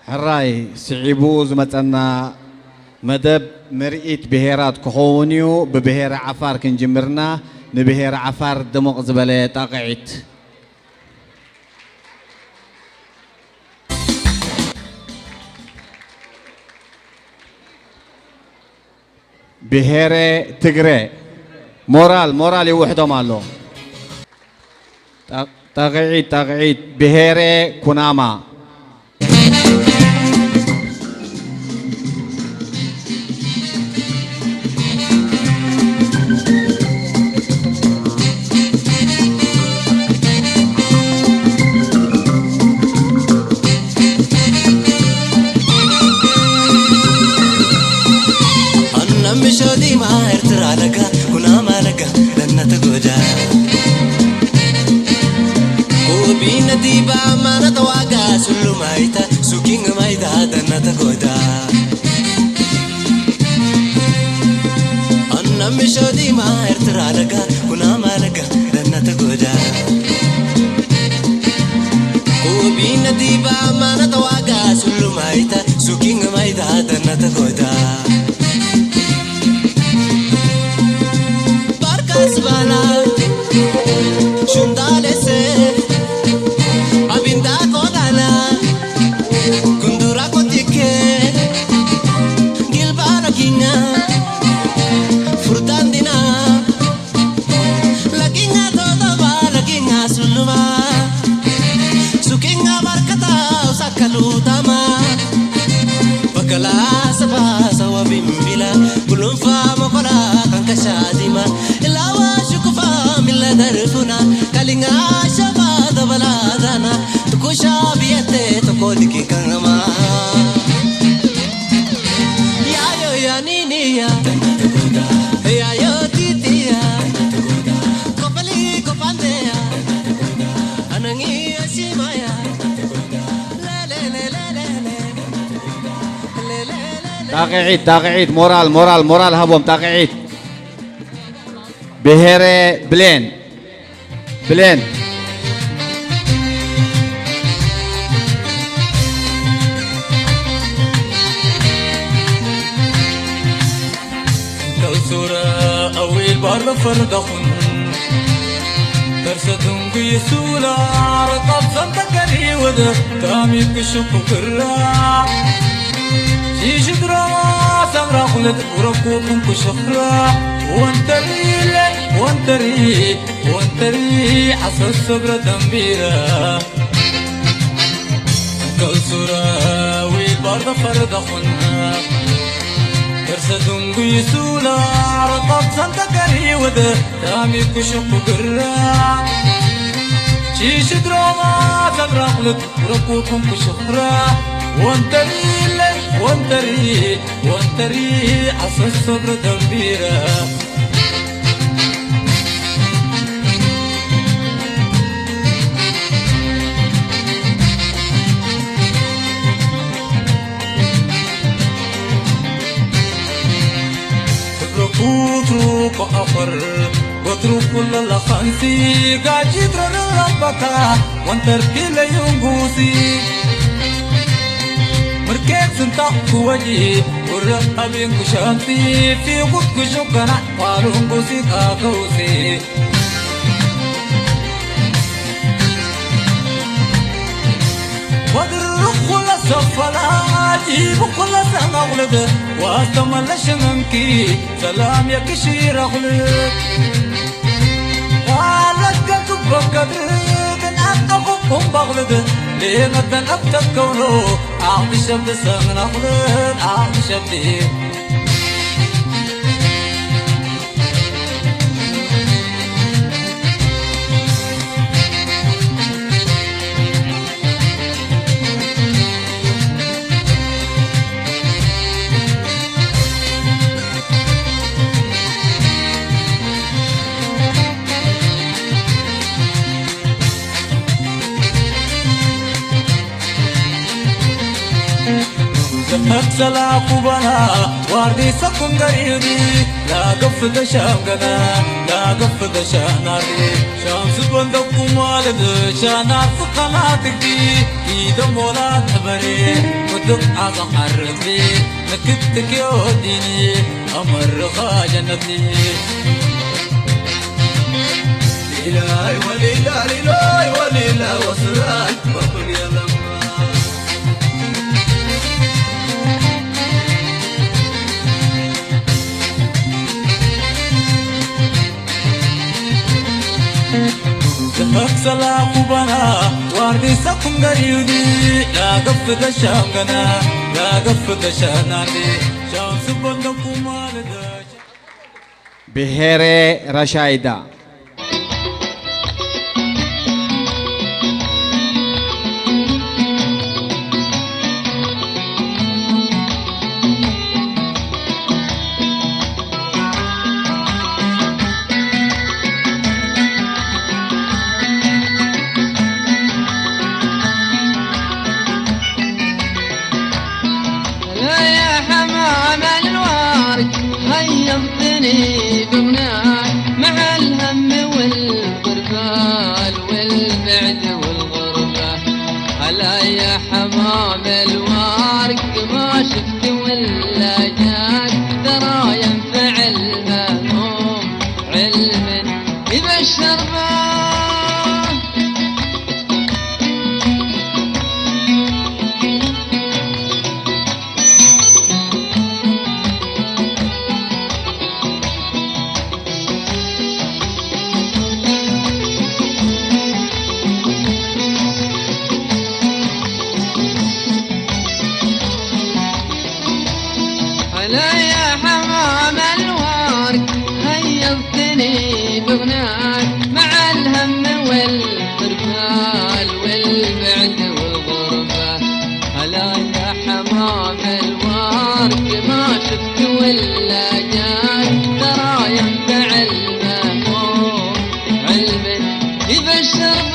حراي سعيبوز مثلا مدب مرئيت بهيرات كهونيو ببهير عفار كنجمرنا نبهير عفار دمق زبالة تقعيت بهير تجري مورال يوحدو مالو تقعيت بهير كناما مشودي ما ارترى لك كنا مالك لن تقوجا كوبين ديبا ما نتواقع سلو مايتا سوكين مايتا لن تقوجا أنا مشودي ما ارترى لك كنا مالك لن تقوجا كوبين ديبا ما نتواقع سلو مايتا سوكين مايتا لن تقوجا Asbana, shundalese, abinda kolana, kundura kotike, gilbana kinga, furtandina, lakinga toda ba, lakinga suluma, sukinga markata usakalutama, bakala saba sawa bimbila, kulumfa mokola kankashadima. درفنا كلنا شباب بلادنا تكوشا بيته تقولك كرما يا نيني يا تيتي كوبلي كوبانديا أناني أسيمايا لا لا لا لا لا تاقعيد مورال هبوم تاقعيد بهيرة بلين كوثرة أويل بار فردخن ترسدن قيسولا رقب صندقني وده تامي كشف كرا شيش درا سمرا خلت ورقوكم كشخرا وانتري حسن الصبر دمبيرا كوثرة ويبارد فرد خنا ترسدن قيسولا رقب صندقني وده تامي كشف قرا شيش دراما سمرا خلت ورقوكم كشخرا وانتري حسن الصبر دمبيرا تروك أفر وتروك كل الخنسي قاجي ترى ربك وانتركي ليونغوسي مركب سنتاق وجهي ورقبين كشانتي في قد كشوكنا والونغوسي كاكوسي ودرق كل سفلا جيب كل سنغلد واستمل شنمكي سلام يا كشير أغلد والك كبقدر أقفهم بغلد ليه مدن أبتك كونه أعطي شبد سمن أغلد أعطي شبدي أكسلا قبنا واردي سكون غريدي لا قفد شامغنا لا قفد شاناري شمس بندق مالد شانار فقناتك دي إيدا مولا تبري ردق عظم حرتني نكتك يوديني أمرخا جنتني إلهي وليلا ليلاي وليلا وصلاي وكن يا لما Maksala kubana wardi sakum gariyudi la gafta shangana la gafta shanani shams banda kumalda بهيرة رشايدة هيضتني بغناك مع الهم والغربال والبعد والغربة هلا يا حمام الورق ما شفت ولا جاك ترى ينفع المهموم علم يبشر به لا يا حمام الورق هيضتني بغناك مع الهم والغربال والبعد والغربة هلا يا حمام الورق ما شفت ولا جاك ترى ينفع المهموم علم يبشر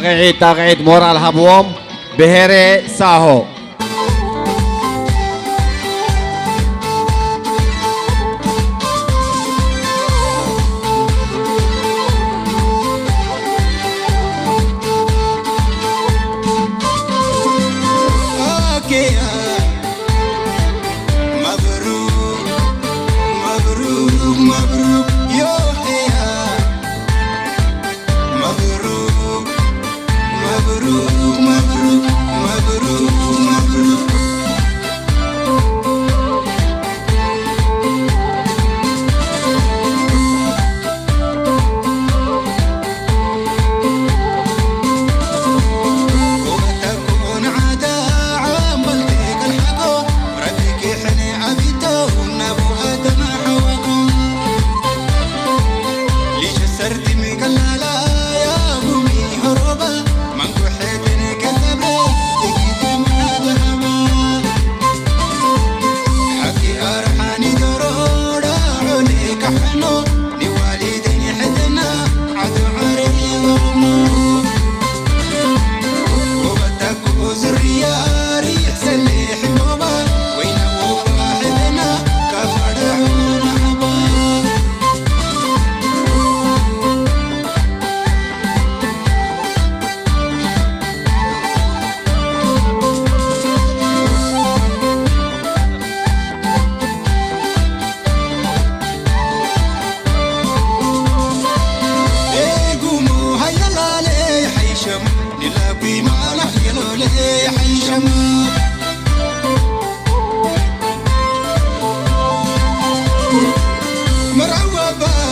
به تاقعيد مورال هبوم بهيرة ساهو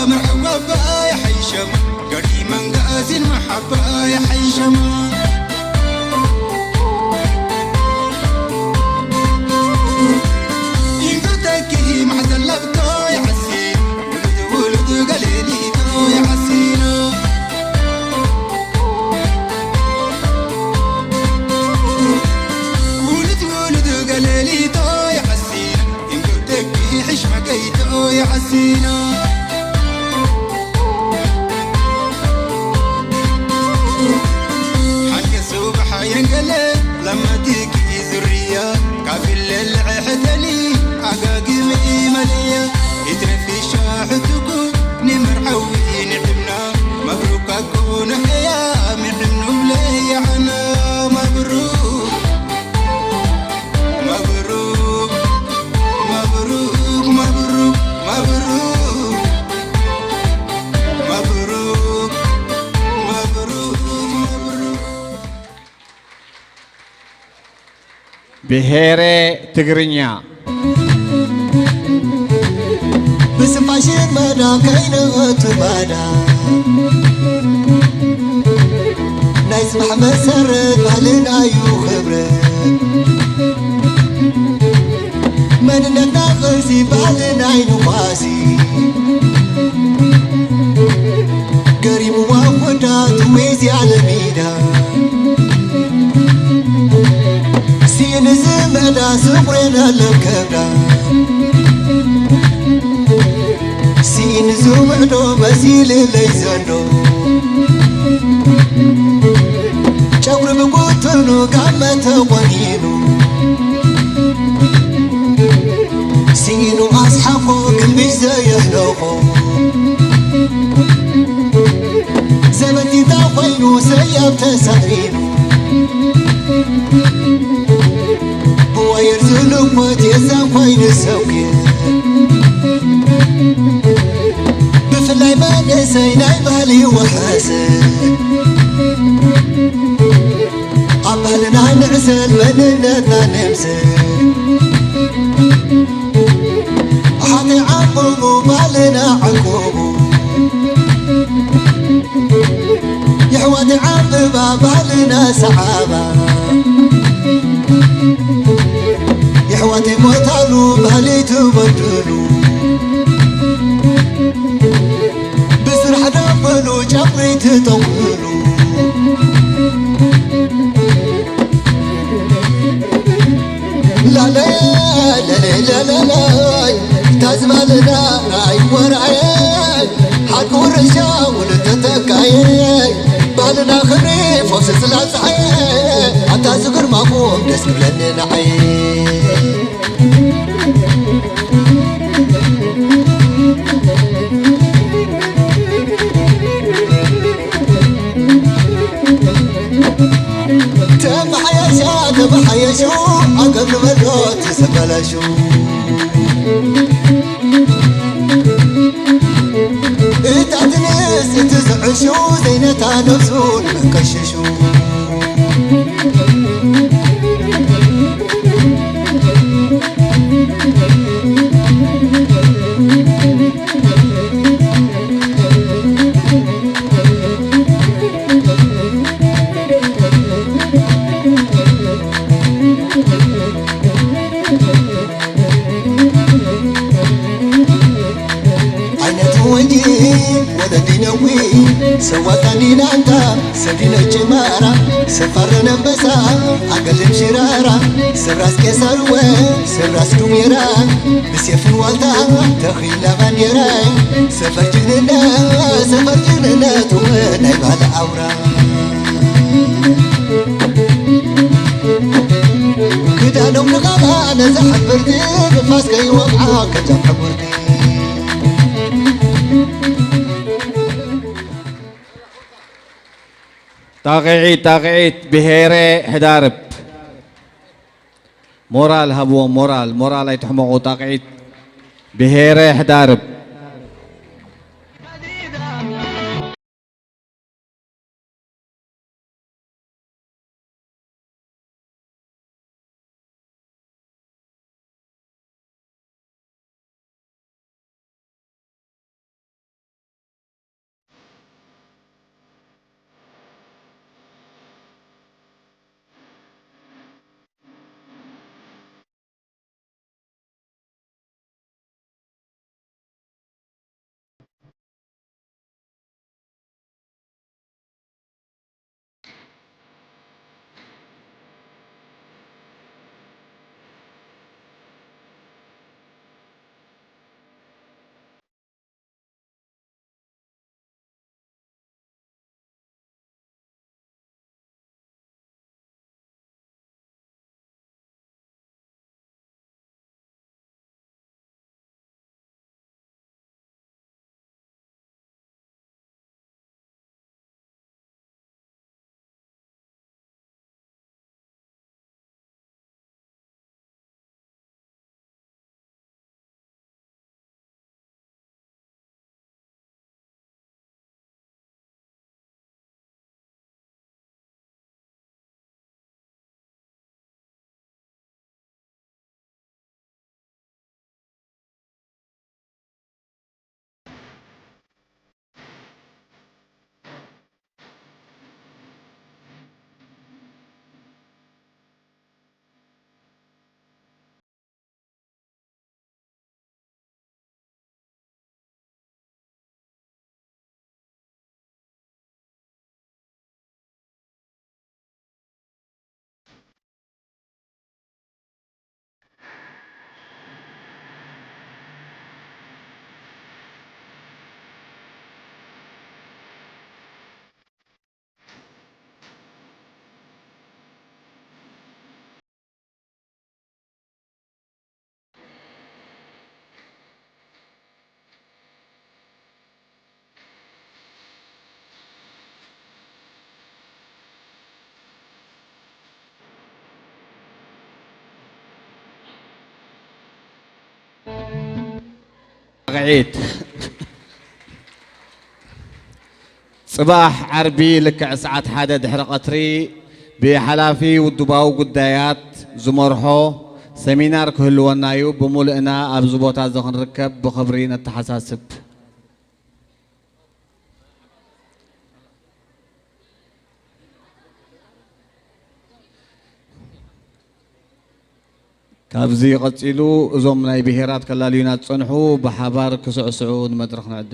مرحبا يا حيشم قديما قاسي المحبة يا حيشم ينقطعكي مع زلبتو يا حسين ولد قليليتو يا حسينو ولد قليليتو يا حسين ينقطعكي حشمة قيتو يا حسينو ينقلب لما تيجي ብሔረ ትግርኛ بسماشين مدا كينات مدا نايس محمد سرد بهلنا يو خبره من نتناقصي بهلنا ينقاسي قريب وافدات ويزي على ميدا سين زمدا صبرنا لكبدا سين زمدو مسيل ليزندو شاور بقوتنو قامت ونينو سينو أصحابو قلبي زيهلوخو زمنتي دافينو سياب تسعينو بواير زلوكوت يزام فاين السوكي بفلاي ما نسينا بالي وحاسن عبالنا نعسل مننا نمسل حاطي عمو بالنا عقوبو يحواد عببا بالنا سحابا يحواد موتالو بالي تبدلو بسرح دفلو جبري تطولو لا لا لا لا لا لا تزمالنا راي وراي حق ورشا ولتتكاي بالنا خريف وسس لا صحي حتى زقر مقوم دس بلنا نحي تبحيشو عقب ملوت سبلشو اتعتنس تزعشو زينتا نفسون مكششو سواتني لانتا سدينا جمارا سفر نبسا عقلم شرارا سراس كسروة سراس دميرا بسيف والتا تخيل بانيرا سفر جننا تونا يبال عورا كدا نوم نقابا نزح بردي بفاس كي وقعا كجم حبردي تاقعيت بهيرة هدارب مورال هبو مورال يتحمقو تاقعيت بهيرة هدارب قعيت صباح عربي لك ساعات حدا دحر قطري بحلافي والدباو قدايات زمرحو سمينار كهلونا يو بمولئنا أبزبوتا زخن ركب بخبرين التحساسب كابزي قتلو زوم ناي بهيرات كلاليونات صنحو بحبار كسعسعون مدرخنا قدم